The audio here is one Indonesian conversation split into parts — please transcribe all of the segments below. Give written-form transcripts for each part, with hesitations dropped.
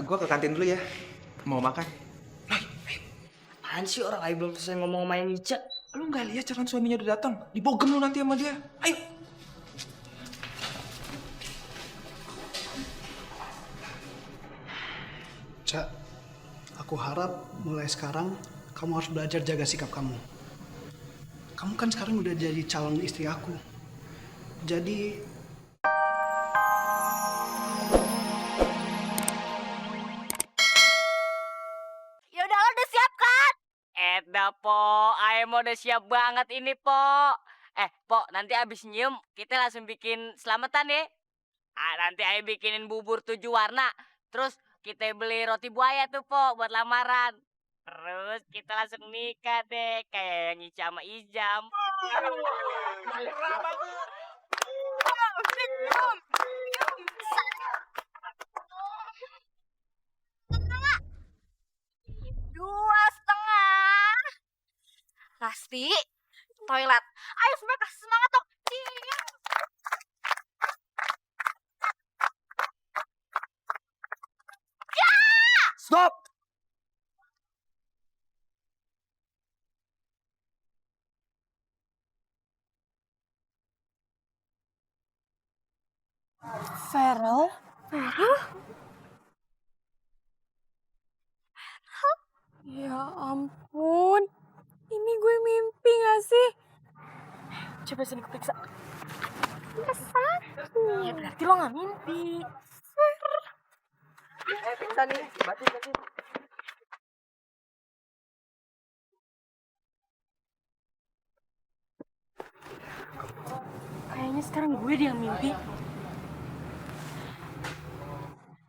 Gue ke kantin dulu ya. Mau makan. Apaan sih orang Ayu belum selesai ngomong sama yang Ica? Lu nggak lihat calon suaminya udah datang? Dibogem lu nanti sama dia. Ayo. Cak, aku harap mulai sekarang kamu harus belajar jaga sikap kamu. Kamu kan sekarang udah jadi calon istri aku. Jadi Ya udah, lo udah siap kan? Po, Ayo udah siap banget ini, Po. Po, nanti abis nyium, kita langsung bikin selamatan ya. Nanti Ayo bikinin bubur 7 warna. Terus kita beli roti buaya tuh, Po, buat lamaran. Terus kita langsung nikah deh, kayak yang Ica sama Ijam. Dua setengah. Pasti toilet. Ayo semua kasih semangat dong. Stop. Feral? Ya ampun, ini gue mimpi gak sih? Coba sini gue periksa. Ya berarti lo gak mimpi. Periksa nih, batin. Kayaknya sekarang gue yang mimpi.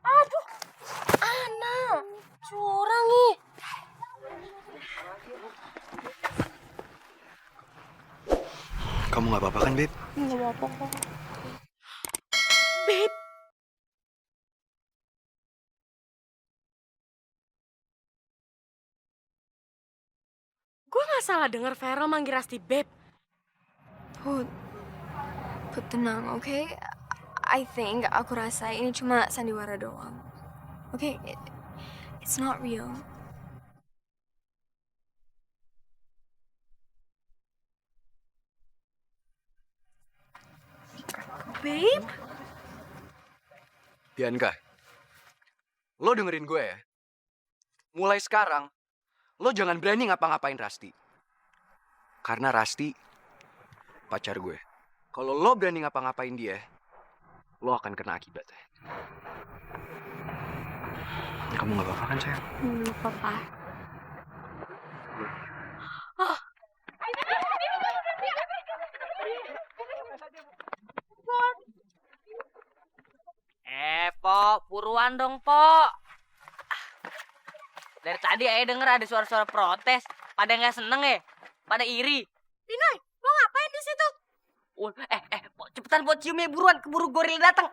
Aduh, Ana, curang nih. kamu nggak apa-apa kan, Beb? Nggak apa-apa kok. Babe. Gue gak salah denger Feral manggil Rasti Babe. Put tenang, oke? I think aku rasa ini cuma sandiwara doang. Oke, it's not real. Babe? Bianca, lo dengerin gue ya. Mulai sekarang, lo jangan berani ngapa-ngapain Rasti. Karena Rasti pacar gue. Kalau lo berani ngapa-ngapain dia, lo akan kena akibatnya. Kamu nggak apa-apa kan, sayang? Papa. Po, buruan dong, Po. Dari tadi Ayo denger ada suara-suara protes. Pada nggak seneng ya? Pada iri. Pinay, lo ngapain di situ? Po, cepetan Po, ciumnya buruan. Keburu goril datang.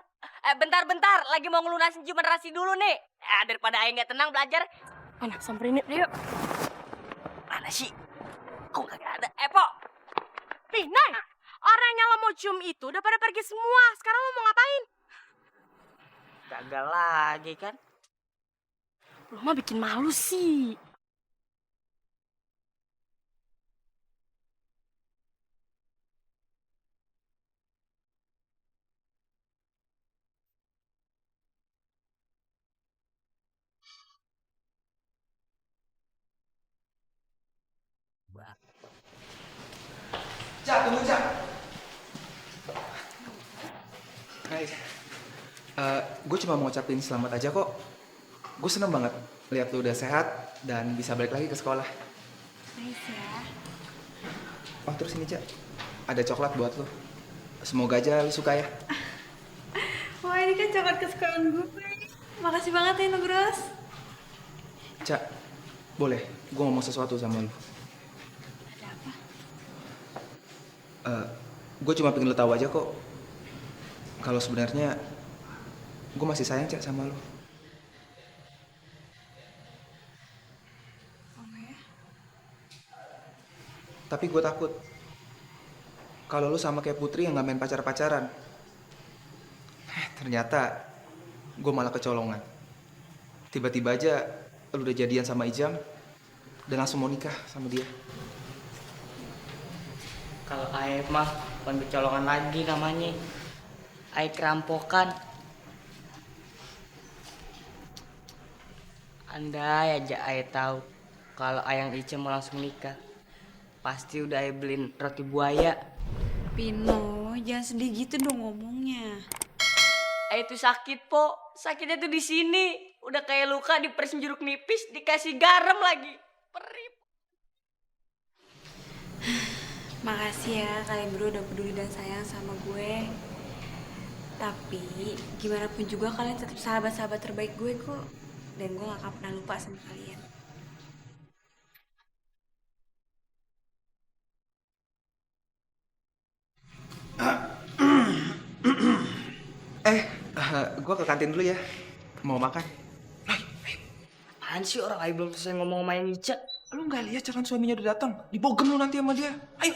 Bentar. Lagi mau ngelunasin ciuman Rasi dulu nih. Daripada Ayo nggak tenang belajar. Anak samperin yuk. Mana sih? Kok nggak ada? Po. Pinay, orang yang lo mau cium itu udah pada pergi semua. Sekarang lo mau ngapain? Gagal lagi kan? Lo mah bikin malu sih. Cak, tunggu Cak. Hai. Gue cuma mau ngucapin selamat aja kok. Gue seneng banget lihat lu udah sehat dan bisa balik lagi ke sekolah. Nice ya. Oh terus ini Cak, ada coklat buat lu. Semoga aja lu suka ya. Wah ini kan coklat kesukaan gue. Makasih banget ya Nugros. Cak, boleh gue ngomong sesuatu sama lu. Ada apa? Gue cuma pengen lu tahu aja kok. Kalau sebenarnya gue masih sayang Cak sama lu. Tapi gue takut kalau lu sama kayak Putri yang gak main pacar-pacaran. Ternyata gue malah kecolongan. tiba-tiba aja lu udah jadian sama Ijam dan langsung mau nikah sama dia. Kalau Ae mah bukan kecolongan lagi namanya. Ae kerampokan. Andai aja Ae tahu kalau Ayang Ica mau langsung nikah, pasti udah Ae beliin roti buaya. Pino, jangan sedih gitu dong ngomongnya. Ae tuh sakit, Po. Sakitnya tuh di sini. Udah kayak luka diperesin jeruk nipis, dikasih garam lagi. Perih. Makasih ya kalian berdua udah peduli dan sayang sama gue. Tapi gimana pun juga kalian tetap sahabat-sahabat terbaik gue kok. Dan gue gak akan pernah lupa sama kalian. Gue ke kantin dulu ya. Mau makan. Apaan sih orang Ae belum selesai ngomong sama Ayang Ica? Lu nggak lihat calon suaminya udah datang? Dibogem lu nanti sama dia. Ayo.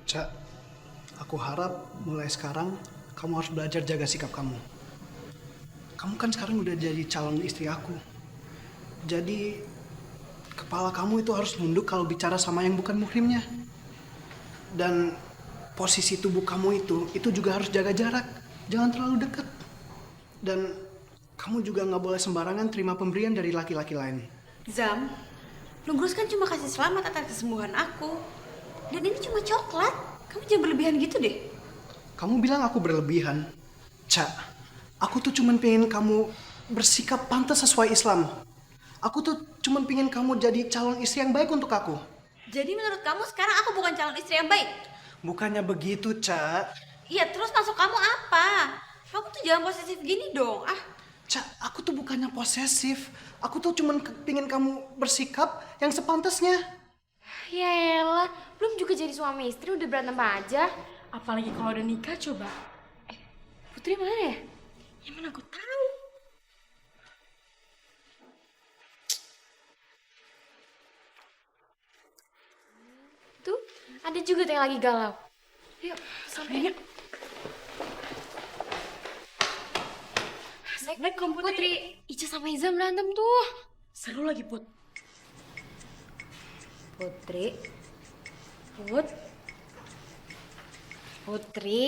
Cak, aku harap mulai sekarang kamu harus belajar jaga sikap kamu. Kamu kan sekarang udah jadi calon istri aku. Jadi, kepala kamu itu harus nunduk kalau bicara sama yang bukan muhrimnya. Dan posisi tubuh kamu itu juga harus jaga jarak. Jangan terlalu dekat. Dan kamu juga nggak boleh sembarangan terima pemberian dari laki-laki lain. Zam, Nugrus kan cuma kasih selamat atas kesembuhan aku. Dan ini cuma coklat. Kamu jangan berlebihan gitu deh. Kamu bilang aku berlebihan. Cak, aku tuh cuman pengen kamu bersikap pantas sesuai Islam. Aku tuh cuman pengen kamu jadi calon istri yang baik untuk aku. Jadi menurut kamu sekarang aku bukan calon istri yang baik? Bukannya begitu, Cak. Iya, terus maksud kamu apa? Kamu tuh jangan posesif gini dong. Ah, Cak, aku tuh bukannya posesif. Aku tuh cuman pengen kamu bersikap yang sepantasnya. Ya elah, belum juga jadi suami istri udah berantem aja. Apalagi kalau udah nikah coba. Putri mana ya? Ya mana aku tahu. Tuh, ada juga tuh yang lagi galau. Yuk, sampai. Assalamualaikum Putri. Ica sama Izam berantem tuh. Seru lagi Put. Putri. Putri. Putri!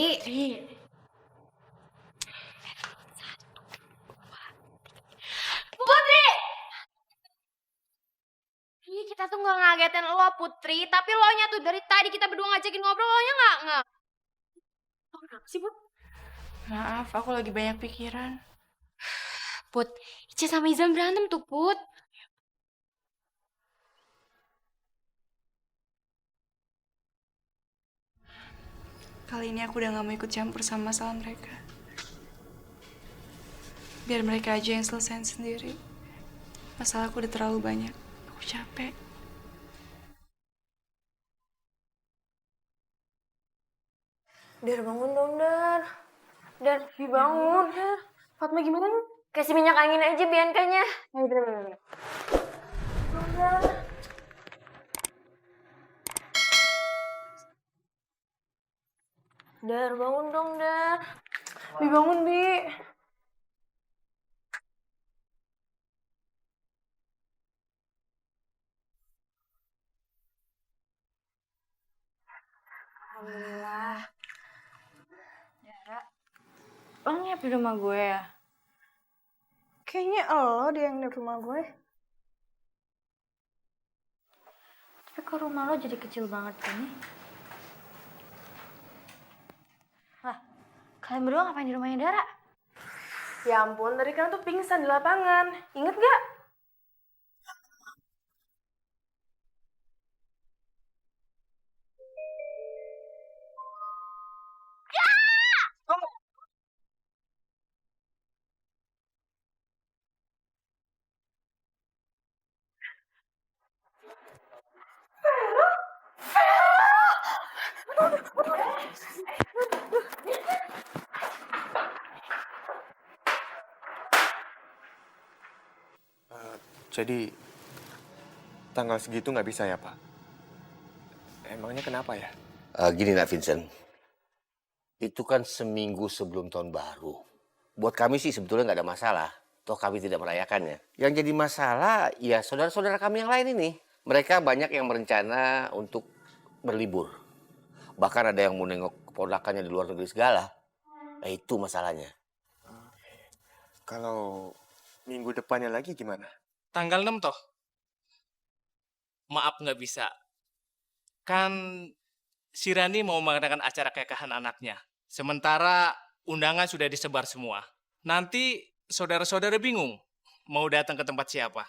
Ih, kita tuh nggak ngagetin lo Putri, tapi lo nya tuh dari tadi kita berdua ngajakin ngobrol, lo nya nggak. Lo kenapa sih Put? Maaf, aku lagi banyak pikiran. Put, Ica sama Izam berantem tuh Put. Kali ini aku udah gak mau ikut campur sama masalah mereka. Biar mereka aja yang selesain sendiri. Masalahku udah terlalu banyak. Aku capek. Dar bangun dong Dar. Dar, bangun Dar. Fatma gimana nih? Kasih minyak angin aja Biankanya. Ayo bener. Dar. Dar, bangun dong Dar. Bi bangun Bi. Alhamdulillah. Dara, lo nginep di rumah gue ya? kayaknya lo deh yang di rumah gue. Tapi kok rumah lo jadi kecil banget gini? Lah, kalian berdua ngapain di rumahnya Dara? Ya ampun, tadi kan tuh pingsan di lapangan. Ingat gak? Jadi tanggal segitu nggak bisa ya Pak? Emangnya kenapa ya? Gini nak Vincent, itu kan seminggu sebelum tahun baru. Buat kami sih sebetulnya nggak ada masalah. Toh kami tidak merayakannya. Yang jadi masalah ya saudara-saudara kami yang lain ini. Mereka banyak yang berencana untuk berlibur. Bahkan ada yang mau nengok keponakannya di luar negeri segala. Nah itu masalahnya. Kalau minggu depannya lagi gimana? Tanggal 6 toh? Maaf nggak bisa. Kan si Rani mau mengadakan acara kekahan anaknya. Sementara undangan sudah disebar semua. Nanti saudara-saudara bingung mau datang ke tempat siapa.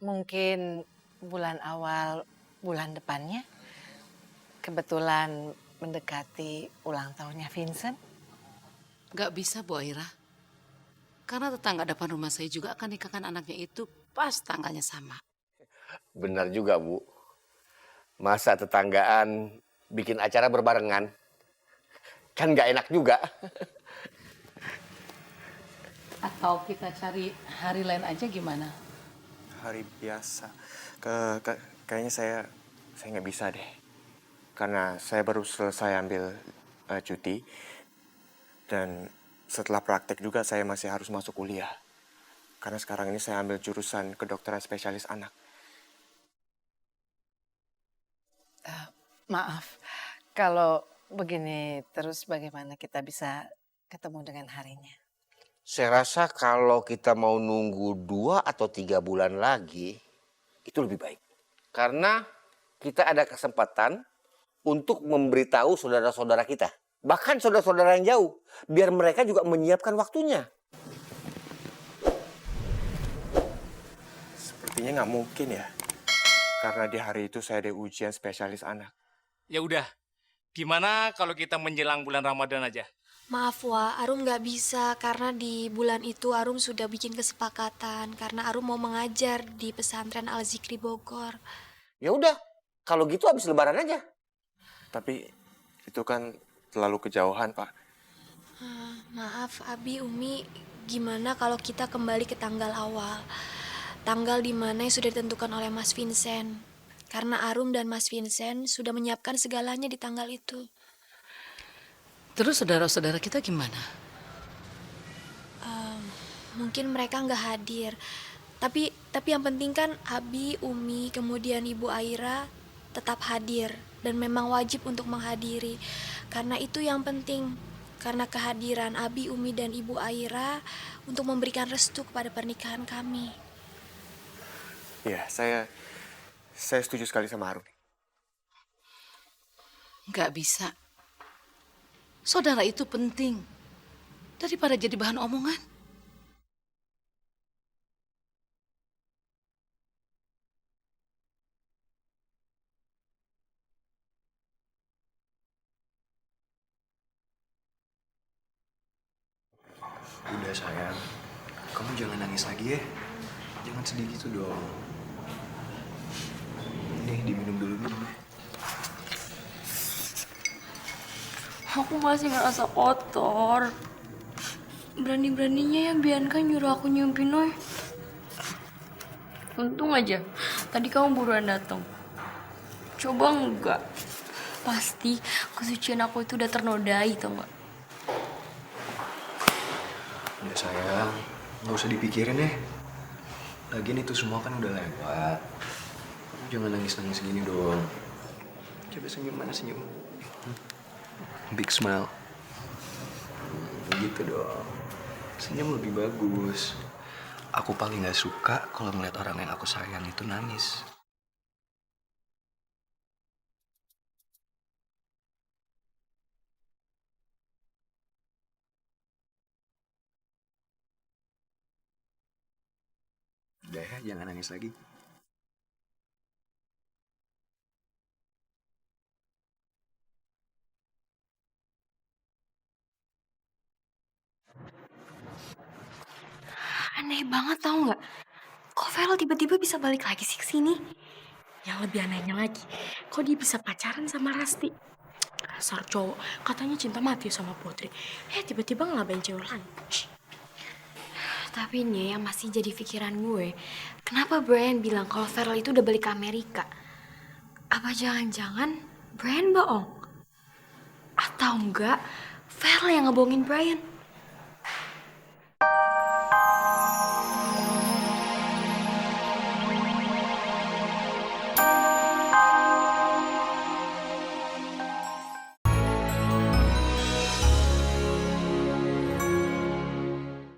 Mungkin bulan awal bulan depannya. Kebetulan mendekati ulang tahunnya Vincent. Gak bisa, Bu Aira. Karena tetangga depan rumah saya juga akan nikahkan anaknya itu pas tanggalnya sama. Benar juga, Bu. Masa tetanggaan bikin acara berbarengan? Kan nggak enak juga. Atau kita cari hari lain aja gimana? Hari biasa. Kayaknya saya nggak bisa deh. Karena saya baru selesai ambil cuti. Dan setelah praktek juga saya masih harus masuk kuliah. Karena sekarang ini saya ambil jurusan kedokteran spesialis anak. Maaf, kalau begini terus bagaimana kita bisa ketemu dengan harinya? Saya rasa kalau kita mau nunggu 2 atau 3 bulan lagi, itu lebih baik. Karena kita ada kesempatan untuk memberitahu saudara-saudara kita. Bahkan saudara-saudara yang jauh. Biar mereka juga menyiapkan waktunya. Sepertinya nggak mungkin ya. Karena di hari itu saya ada ujian spesialis anak. Ya udah, gimana kalau kita menjelang bulan Ramadan aja? Maaf Wak, Arum nggak bisa karena di bulan itu Arum sudah bikin kesepakatan karena Arum mau mengajar di pesantren Al Zikri Bogor. Ya udah, kalau gitu habis lebaran aja. Tapi itu kan terlalu kejauhan, Pak. Maaf Abi, Umi, gimana kalau kita kembali ke tanggal awal? Tanggal di mana yang sudah ditentukan oleh Mas Vincent. Karena Arum dan Mas Vincent sudah menyiapkan segalanya di tanggal itu. Terus saudara-saudara kita gimana? Mungkin mereka nggak hadir. Tapi yang penting kan Abi, Umi, kemudian Ibu Aira tetap hadir. Dan memang wajib untuk menghadiri. Karena itu yang penting. Karena kehadiran Abi, Umi, dan Ibu Aira untuk memberikan restu kepada pernikahan kami. Iya, saya setuju sekali sama Harun. Nggak bisa. Saudara itu penting. Daripada jadi bahan omongan. Udah sayang, kamu jangan nangis lagi ya. Jangan sedih gitu dong. Nih, diminum dulu minumnya. Aku masih ngerasa kotor. Berani-beraninya ya Bianca nyuruh aku nyium Pinoy. Untung aja, tadi kamu buruan datang. Coba enggak, pasti kesucian aku itu udah ternodai, tau nggak? Udah sayang, nggak usah dipikirin ya. Lagian itu semua kan udah lewat. Kamu jangan nangis-nangis gini dong. Coba senyum, mana senyum? Big smile. Gitu dong. Senyum lebih bagus. Aku paling gak suka kalau ngeliat orang yang aku sayang itu nangis. Udah ya, jangan nangis lagi. Aneh banget tau nggak? Kok Farel tiba-tiba bisa balik lagi sih ke sini? Yang lebih anehnya lagi, kok dia bisa pacaran sama Rasti? Dasar cowok, katanya cinta mati sama Putri. Tiba-tiba ngelabain cewek lain. Tapi nih yang masih jadi pikiran gue, kenapa Brian bilang kalau Farel itu udah balik ke Amerika? Apa jangan-jangan Brian bohong? Atau enggak, Vera yang ngebohongin Brian?